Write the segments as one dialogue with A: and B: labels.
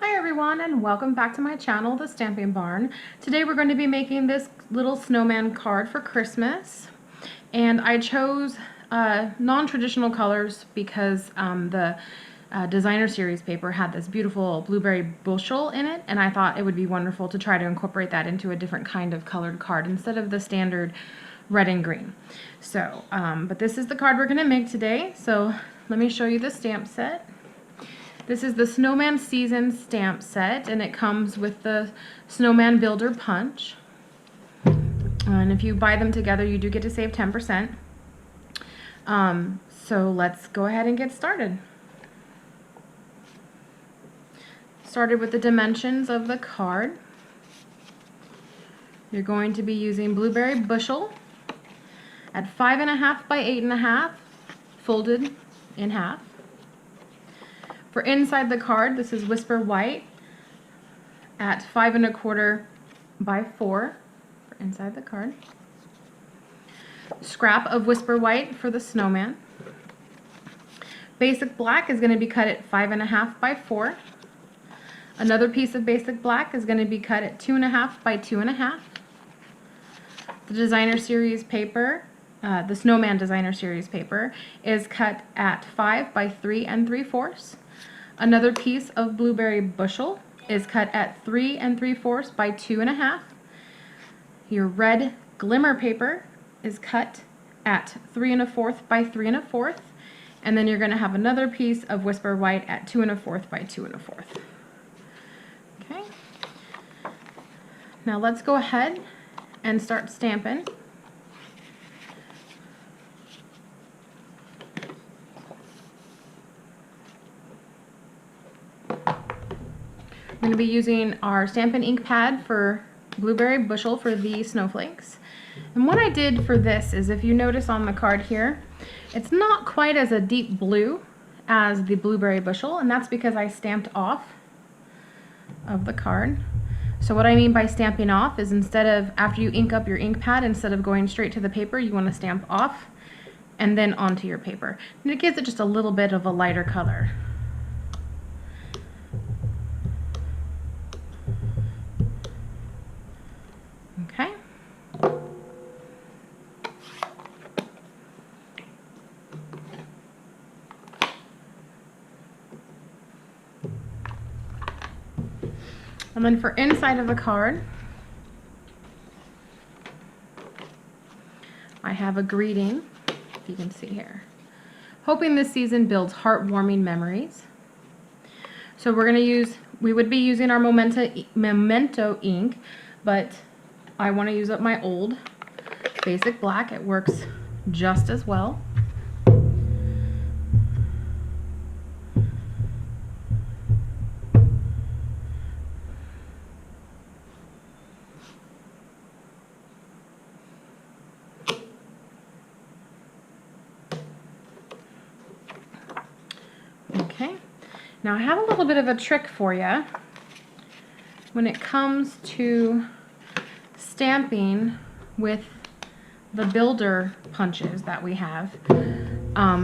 A: Hi everyone, and welcome back to my channel, The Stamping Barn. Today we're going to be making this little snowman card for Christmas, and I chose non-traditional colors because the designer series paper had this beautiful blueberry bushel in it, and I thought it would be wonderful to try to incorporate that into a different kind of colored card instead of the standard red and green. So, but this is the card we're going to make today, so let me show you the stamp set. This is the Snowman Season stamp set, and it comes with the Snowman Builder Punch. And if you buy them together, you do get to save 10%. So let's go ahead and get started. Started with the dimensions of the card. You're going to be using Blueberry Bushel at 5.5 by 8.5, folded in half. For inside the card, this is Whisper White at 5.25 by 4 for inside the card. Scrap of Whisper White for the snowman. Basic black is going to be cut at 5.5 by 4. Another piece of basic black is going to be cut at 2.5 by 2.5. The designer series paper, the Snowman designer series paper, is cut at 5 by 3 3/4. Another piece of Blueberry Bushel is cut at 3 3/4 by 2.5. Your red Glimmer paper is cut at 3 1/4 by 3 1/4. And then you're going to have another piece of Whisper White at 2 1/4 by 2 1/4. Okay. Now let's go ahead and start stamping. I'm going to be using our Stampin Ink Pad for Blueberry Bushel for the snowflakes. And what I did for this is, if you notice on the card here, it's not quite as a deep blue as the Blueberry Bushel, and that's because I stamped off of the card. So what I mean by stamping off is, instead of, after you ink up your ink pad, instead of going straight to the paper, you want to stamp off and then onto your paper. And it gives it just a little bit of a lighter color. Okay. And then for inside of the card, I have a greeting, if you can see here. Hoping this season builds heartwarming memories. So we're going to use, we would be using our Memento ink, but I want to use up my old basic black. It works just as well. Okay, now I have a little bit of a trick for you when it comes to stamping with the builder punches that we have.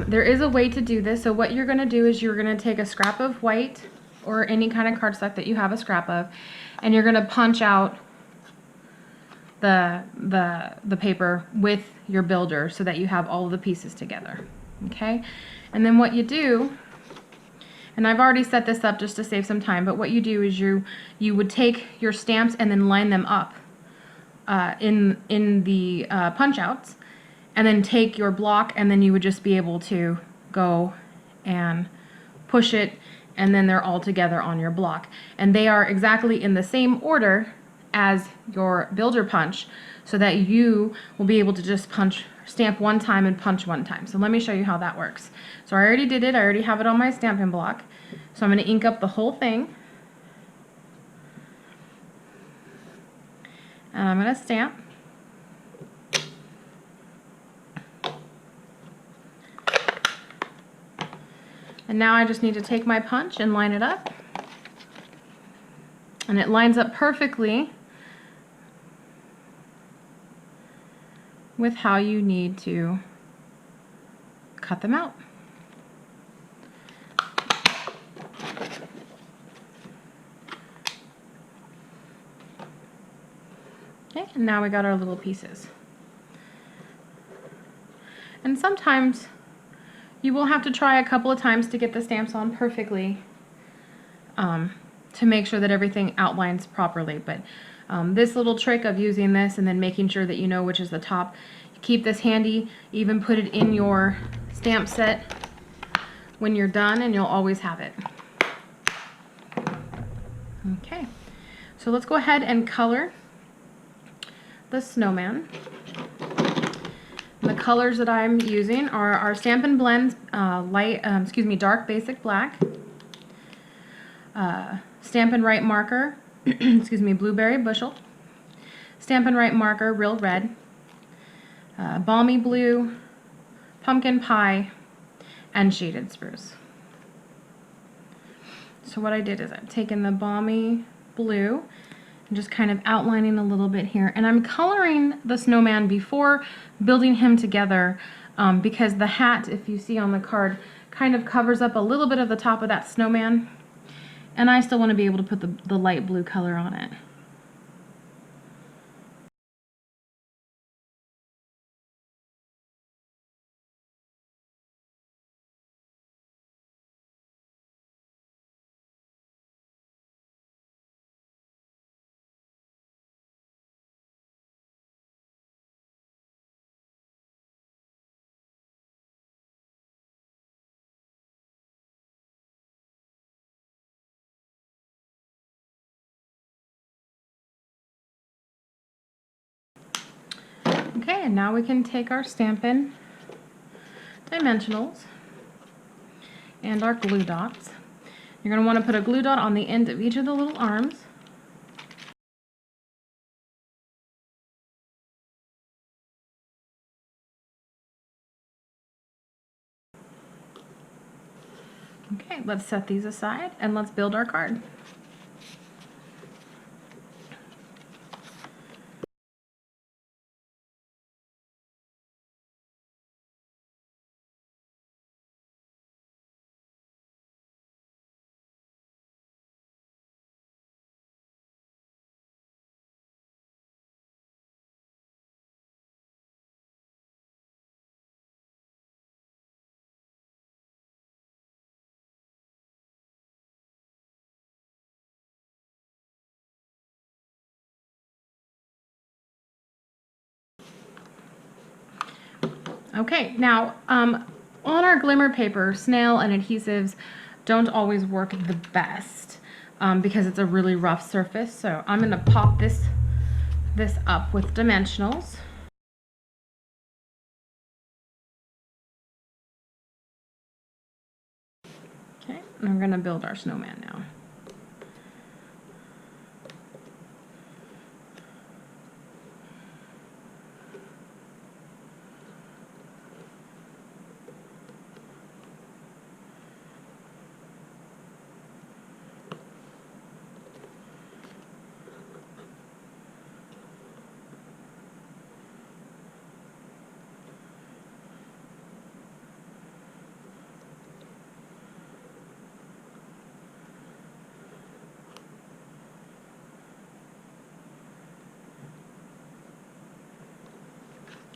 A: There is a way to do this. So what you're going to do is, you're going to take a scrap of white or any kind of cardstock that you have a scrap of, and you're going to punch out the paper with your builder so that you have all of the pieces together. Okay, and then what you do, and I've already set this up just to save some time, but what you do is you would take your stamps and then line them up in the punch outs, and then take your block, and then you would just be able to go and push it, and then they're all together on your block, and they are exactly in the same order as your builder punch, so that you will be able to just stamp one time and punch one time. So let me show you how that works. So I already did it. I already have it on my stamping block. So I'm going to ink up the whole thing, and I'm going to stamp. And now I just need to take my punch and line it up, and it lines up perfectly with how you need to cut them out. Okay, and now we got our little pieces. And sometimes you will have to try a couple of times to get the stamps on perfectly, to make sure that everything outlines properly. But this little trick of using this and then making sure that you know which is the top, keep this handy, even put it in your stamp set when you're done, and you'll always have it. Okay, so let's go ahead and color the snowman. The colors that I'm using are our Stampin Blends dark basic black, Stampin Wright marker, blueberry bushel, Stampin Wright marker real red, balmy blue, pumpkin pie, and shaded spruce. So what I did is I've taken the balmy blue and just kind of outlining a little bit here, and I'm coloring the snowman before building him together, because the hat, if you see on the card, kind of covers up a little bit of the top of that snowman, and I still want to be able to put the light blue color on it. Okay, and now we can take our Stampin' Dimensionals and our glue dots. You're going to want to put a glue dot on the end of each of the little arms. Okay, let's set these aside and let's build our card. Okay, now on our Glimmer paper, Snail and adhesives don't always work the best because it's a really rough surface. So I'm going to pop this up with dimensionals. Okay, and I'm going to build our snowman now.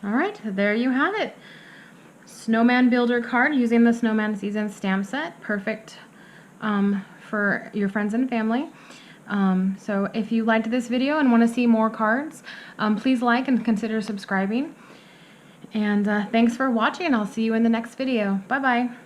A: All right, there you have it. Snowman builder card using the Snowman Season stamp set. Perfect for your friends and family. So if you liked this video and want to see more cards, please like and consider subscribing. And thanks for watching. I'll see you in the next video. Bye-bye.